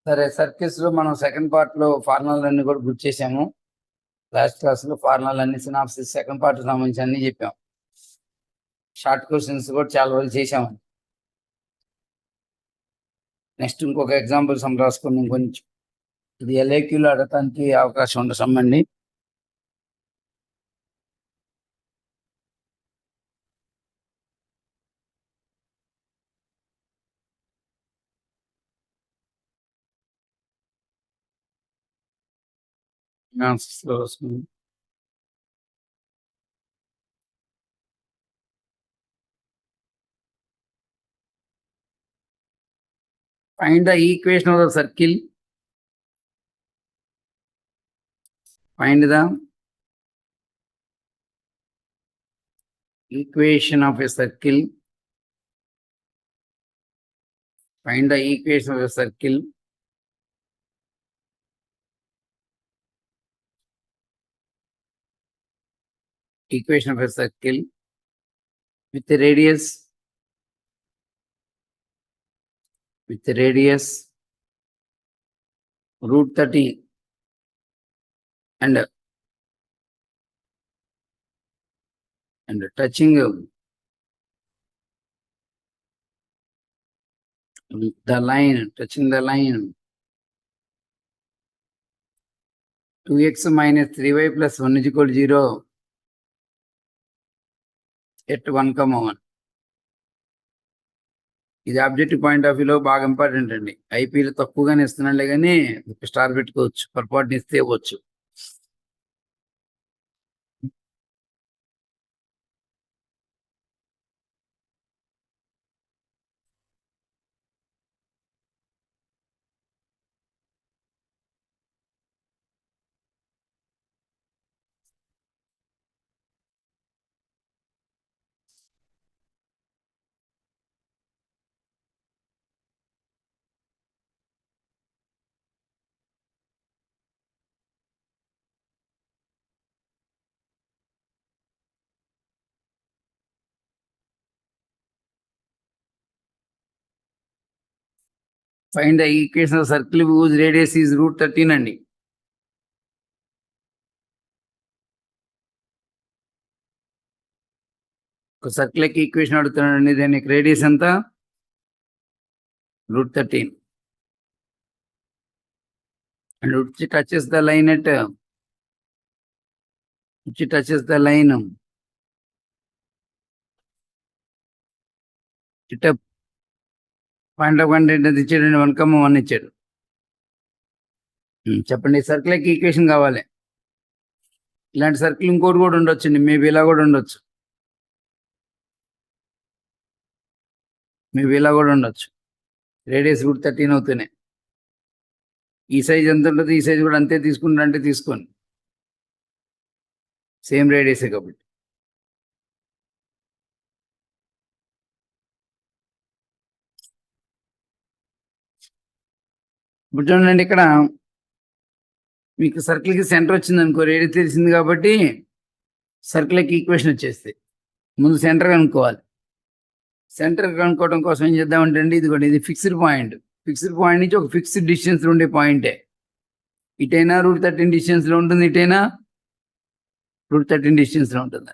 సరే, సర్కిల్స్ లో మనం సెకండ్ పార్ట్ లో ఫార్ములాలన్నీ కూడా గుర్తు చేసాము. లాస్ట్ క్లాస్ లో ఫార్ములాలన్నీ సినాప్సిస్ సెకండ్ పార్ట్ సంబంధించి అన్ని చెప్పాం. షార్ట్ క్వశ్చన్స్ కూడా చాలా రోజులు చేసాము. నెక్స్ట్ ఇంకొక ఎగ్జాంపుల్ సమ్ రాసుకుని కొంచెం ఇది ఎల్ఏక్యూలో అడగటానికి అవకాశం ఉంటుంది సమ్మండి. Find the equation of the circle. Find the equation of a circle. Find the equation of a circle. Equation of a circle with the radius root 30 and touching the line, 2x minus 3y plus 1 is equal to 0 at 1, 1. ఇది objective point of వ్యూలో బాగా important అండి. ఐపీలో తక్కువగానే ఇస్తున్నాడులే కానీ star పెట్టుకోవచ్చు, పొరపాటుని ఇస్తే ఇవ్వచ్చు. Find the equation of circle whose radius is root 13 అండి. ఒక సర్కిల్ కి ఈక్వేషన్ అడుగుతున్నాడండి. దానికి రేడియస్ ఎంత? root 13. And which touches the line at point of content ఇచ్చాడండి. 1, 1 ఇచ్చాడు. చెప్పండి, సర్కిల్ కి ఈక్వేషన్ కావాలి. ఇలాంటి సర్కిల్ ఇంకోటి కూడా ఉండొచ్చండి. మేబీ ఇలా కూడా ఉండొచ్చు. రేడియస్ root 13 అవుతూనే ఈ సైజ్ ఎంత ఉంటుంది, ఈ సైజ్ కూడా అంతే తీసుకుంటే తీసుకోండి, సేమ్ రేడియసే కాబట్టి. ఇప్పుడు చూడండి, ఇక్కడ మీకు సర్కిల్కి సెంటర్ వచ్చింది అనుకో, రేడియస్ తెలిసింది కాబట్టి సర్కిల్కి ఈక్వేషన్ వచ్చేస్తాయి. ముందు సెంటర్ కనుక్కోవాలి. సెంటర్ కనుక్కోవడం కోసం ఏం చేద్దామంటే అండి, ఇది ఫిక్స్డ్ పాయింట్ నుంచి ఒక ఫిక్స్డ్ డిస్టెన్స్లో ఉండే పాయింటే. ఇటైనా root 13 డిస్టెన్స్లో ఉంటుంది, ఇటైనా root 13 డిస్టెన్స్లో ఉంటుంది.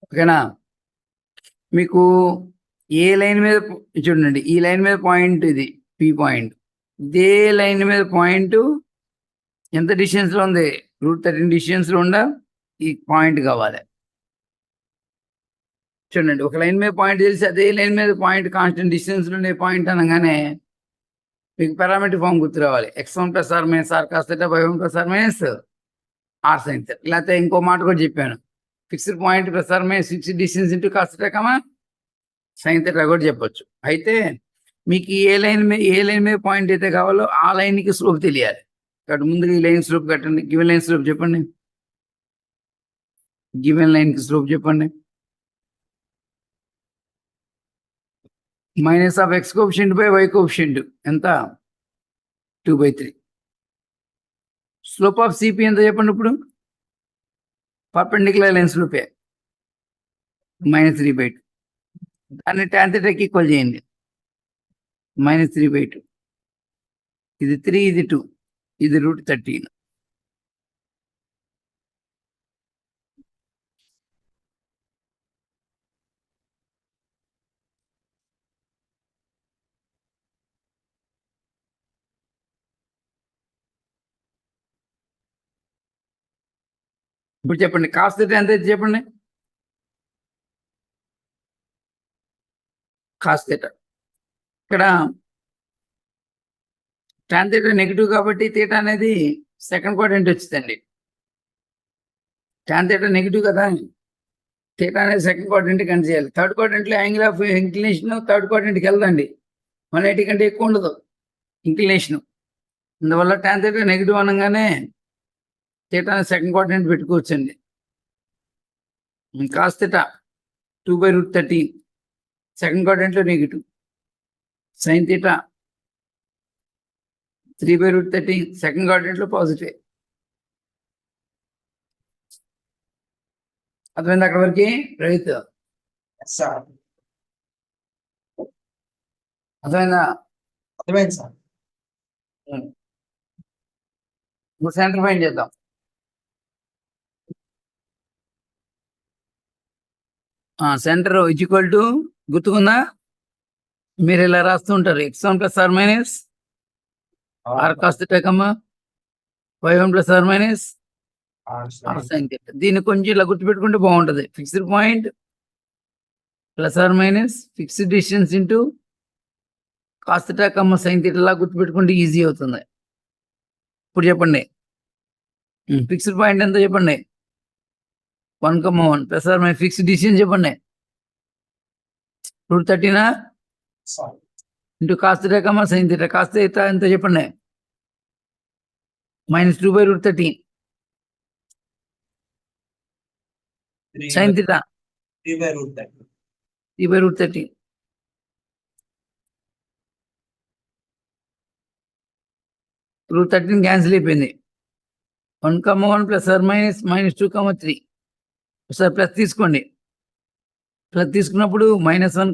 ఓకేనా? మీకు ఏ లైన్ మీద చూడండి, ఈ లైన్ మీద పాయింట్, ఇది పి పాయింట్. ఇదే లైన్ మీద పాయింట్ ఎంత డిస్టెన్స్లో ఉంది? root 13 డిస్టెన్స్లో ఉందా? ఈ పాయింట్ కావాలి. చూడండి, ఒక లైన్ మీద పాయింట్ తెలిసి అదే లైన్ మీద పాయింట్ కాన్స్టెంట్ డిస్టెన్స్లో ఉండే పాయింట్ అనగానే మీకు పారామెట్రిక్ ఫామ్ గుర్తు రావాలి. x1 + r - r cos θ, y1 + r - r sin θ. లేకపోతే ఇంకో మాట కూడా చెప్పాను, fixed point + fixed distance into cos θ, sin θ కూడా చెప్పొచ్చు. అయితే మీకు ఏ లైన్ మీద పాయింట్ అయితే కావాలో ఆ లైన్కి స్లోప్ తెలియాలి. కాబట్టి ముందుగా ఈ లైన్ స్లోప్ కట్టండి. గివెన్ లైన్ స్లోప్ చెప్పండి. గివెన్ లైన్కి స్లోప్ చెప్పండి. -(x coefficient by y coefficient) ఎంత? 2/3. స్లోప్ ఆఫ్ సిపి ఎంత చెప్పండి. ఇప్పుడు పర్పెండిక్యులర్ లైన్ స్లోపే -3/2. దాన్ని tan θకి ఈక్వల్ చేయండి. -3/2. ఇది 3, ఇది 2, ఇది √13. ఇప్పుడు చెప్పండి కాస్ థీటా ఎంత అయితే చెప్పండి. కాస్ థీటా ఇక్కడ tan థీటా నెగిటివ్ కాబట్టి థీటా అనేది సెకండ్ క్వాడ్రంట్ వచ్చిందండి. tan థీటా నెగిటివ్ కదా, థీటా అనేది సెకండ్ క్వాడ్రంట్ కన్సిడర్ చేయాలి. థర్డ్ క్వాడ్రంట్ లో యాంగిల్ ఆఫ్ ఇంక్లినేషన్ థర్డ్ క్వాడ్రంట్కి వెళ్దండి. 180 కంటే ఎక్కువ ఉండదు ఇంక్లినేషన్. అందువల్ల tan థీటా నెగిటివ్ అనగానే థీటా సెకండ్ క్వాడ్రంట్ పెట్టుకోవచ్చండి. కాస్ థీటా 2/√13 సెకండ్ క్వాడ్రంట్ లో negative. Sine theta 3/√13 second quadrant లో పాజిటివ్. అర్థమైంది అక్కడ వరకు రైతు? అర్థమైందా? అర్థమైంది సార్. ఇప్పుడు సెంటర్ ఫైండ్ చేద్దాం. సెంటర్ ఈక్వల్ టు గుర్తుకుందా? మీరు ఇలా రాస్తూ ఉంటారు x1 + r - r cos θ, y1 + r - r sin θ. దీన్ని కొంచెం ఇలా గుర్తుపెట్టుకుంటే బాగుంటది. Fixed point +r - fixed distance into cos θ, sin θ లా గుర్తుపెట్టుకుంటే ఈజీ అవుతుంది. ఇప్పుడు చెప్పండి ఫిక్స్డ్ పాయింట్ ఎంత చెప్పండి? 1,1 +r - ఫిక్స్డ్ డిస్టెన్స్ చెప్పండి. √13 ఇంటూ cos θ, sin θ. cos θ ఎంత చెప్పండి? -2/√13 sin θ 3/√13. √13 క్యాన్సిల్ అయిపోయింది. 1,1 +r - -2,3. ఒకసారి ప్లస్ తీసుకోండి. ప్లస్ తీసుకున్నప్పుడు -1,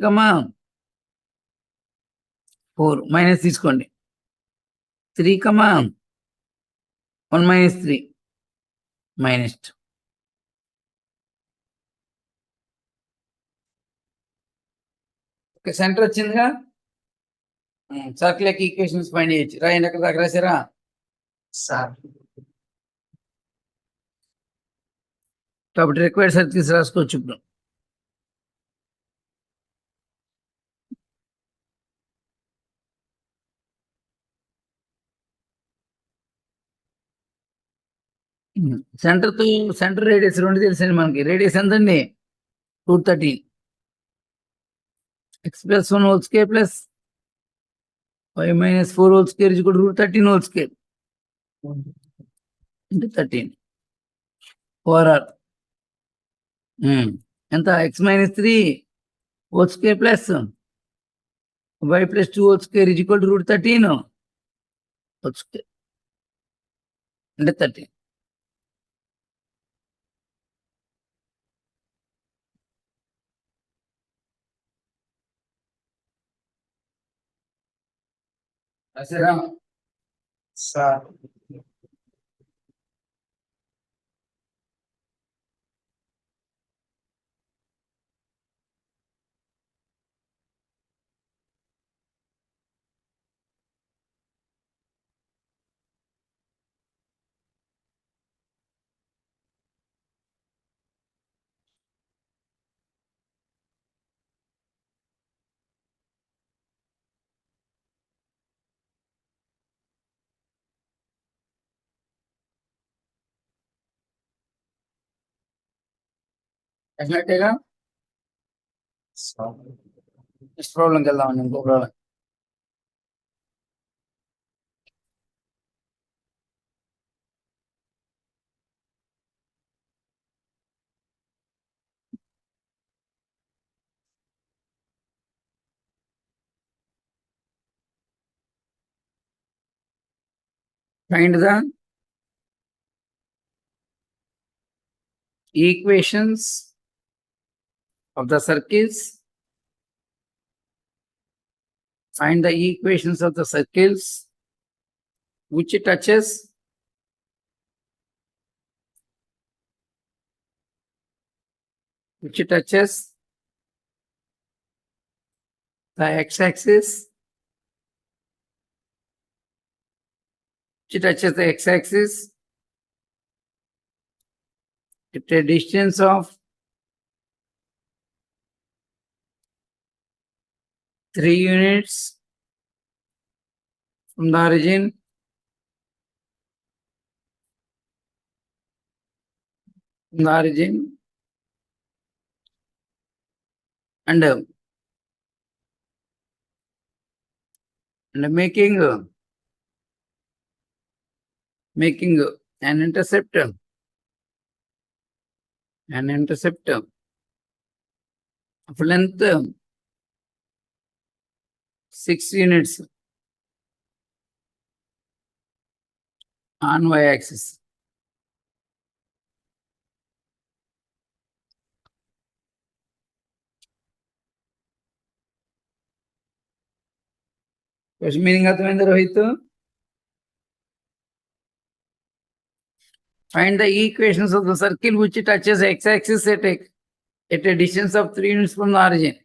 4 మైనస్ తీసుకోండి. 3, 1 - 3 -2. ఓకే, సెంటర్ వచ్చిందిగా. సర్కిల్ ఈక్వేషన్స్ ఫైండ్ చేయొచ్చు. రాయండి, ఎక్కడ దాకా రాశారా? సార్ కాబట్టి రిక్వైర్డ్ సర్కిల్స్ రాసుకోవచ్చు. ఇప్పుడు సెంటర్ రేడియస్ 2 తెలుసండి మనకి. రేడియస్ ఎంతండి? 213. x+1² + y - 4² √13² into 13 ఓవర్ ఎంత? x - 3² + y + 2² √13 అంటే 13. రాశారా? సార్ డెఫినెట్గా నెక్స్ట్ ప్రాబ్లంకి వెళ్దామండి. ఇంకో problem. Find the equations of the circles Find the equations of the circles which touches the x-axis, at a distance of 3 units from the origin, and making an intercept of length 6 units on y-axis. Question meaning అర్థమైందా Rohit? Find the equations of the circle which touches x-axis at a distance of 3 units from the origin,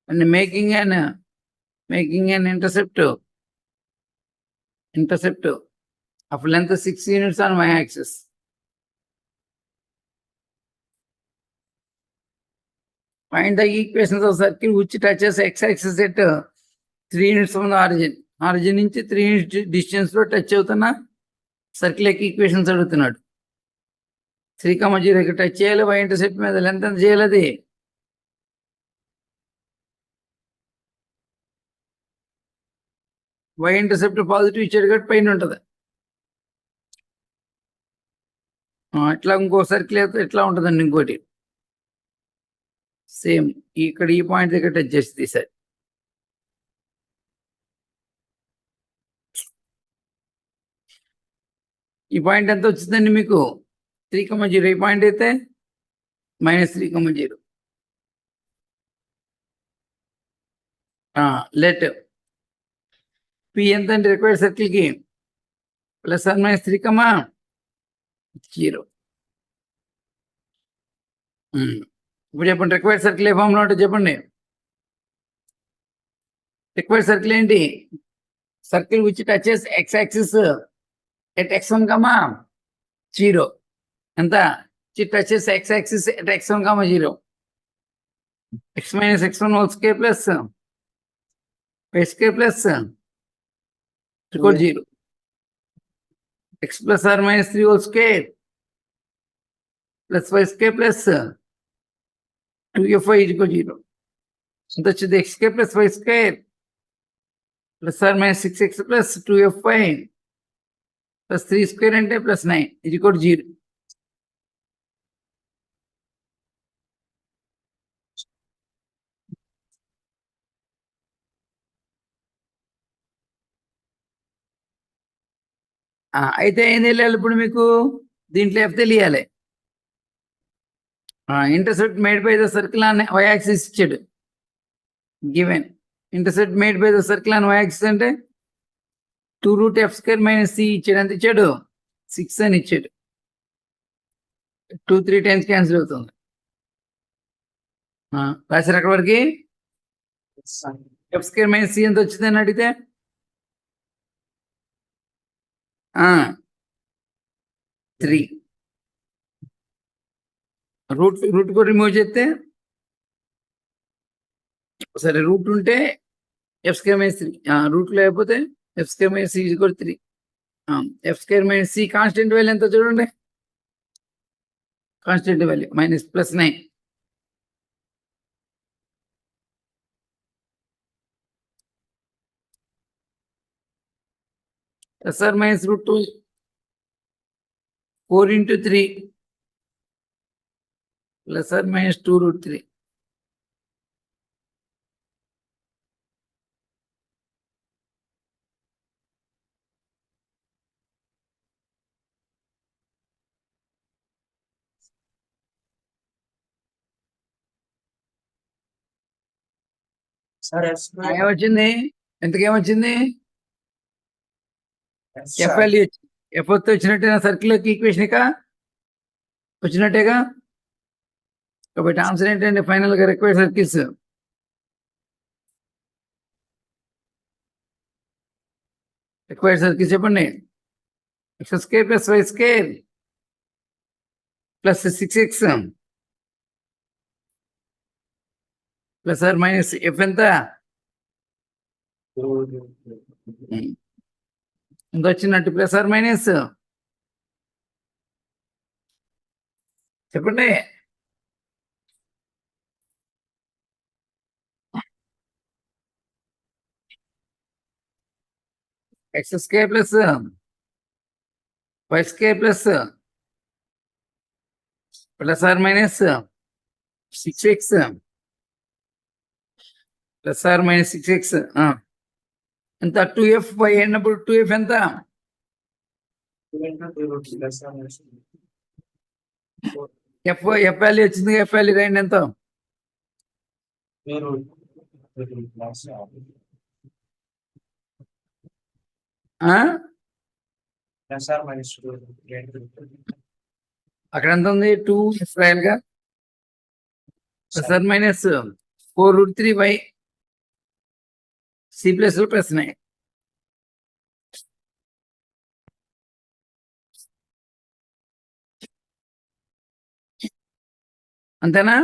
and making an intercept of length 6 units on y-axis. Find the equations of circle which touches x-axis at 3 units from the origin. Origin నుంచి 3 units distance లో touch అవుతున్న circle యొక్క equations అడుగుతున్నాడు. 3,0 touch చేయాలి, y intercept మీద length ఎంత చేయాలి? అది y ఇంటర్సెప్ట్ పాజిటివ్ ఇచ్చాడు కాబట్టి పైన ఉంటుంది. ఇట్లా ఇంకో సర్కిల్ అయితే ఎట్లా ఉంటుందండి? ఇంకోటి సేమ్ ఇక్కడ ఈ పాయింట్ దగ్గర టచ్ చేసి తీసారు. ఈ పాయింట్ ఎంత వచ్చిందండి మీకు? 3,0. ఈ పాయింట్ అయితే -3,0. లెట్ P ఎంత అంటే రిక్వైర్డ్ సర్కిల్కి +or -3,0. ఇప్పుడు చెప్పండి, రిక్వైర్డ్ సర్కిల్ ఏ ఫామ్లో ఉంటుందో చెప్పండి. రిక్వైర్డ్ సర్కిల్ ఏంటి? Circle which touches x-axis at x1, 0. ఎంత? Touches x-axis at x1, 0. x - x1 whole square plus y square plus 0. x + or -3 whole square plus y square plus 2fy = 0. ఎంత వచ్చింది? x square plus y square plus or -6x plus 2fy plus 3 square అంటే +9 = 0. అయితే ఏం తెలియాలి ఇప్పుడు మీకు? దీంట్లో F తెలియాలి. Intercept made by the circle on y-axis ఇచ్చాడు. Given intercept made by the circle on y-axis అంటే 2√f² - c ఇచ్చాడు. ఎంత ఇచ్చాడు? 6 అని ఇచ్చాడు. 2 3 టైమ్స్ క్యాన్సిల్ అవుతుంది. రాశారు అక్కడ వరకు. f² - c ఎంత వచ్చింది అని అడిగితే 3. రూట్ కూడా రిమూవ్ చేస్తే సరే, రూట్ ఉంటే f² - 3, రూట్ లేకపోతే f² - c = 3. f² - c constant value ఎంత చూడండి? Constant value -+9. ±√2 4 × 3 ± 2√3. సార్ ఎస్ ఏమొచ్చింది? ఎంతకేమొచ్చింది? ఎఫ్ఎల్ ఎఫ్ వచ్చినట్టేనా సర్కిల్ ఈక్వేషన్ ఇక వచ్చినట్టేగా. కాబట్టి ఆన్సర్ ఏంటంటే ఫైనల్ గా రిక్వైర్డ్ సర్కిల్స్ చెప్పండి. X square plus y square plus 6x plus r minus f ఎంత? ఎంత వచ్చినట్టు ప్లస్ ఆర్ మైనస్ చెప్పండి. X square plus y square plus r minus 6x plus r minus 6x ఎంత? 2f y అయినప్పుడు 2f ఎంత? F value వచ్చింది. F value రాయండి ఎంత? ఆ? అక్కడ ఎంత ఉంది? 2f రాయాలిగా. Plus r minus 4√3 c plus plus 9 అంతేనా?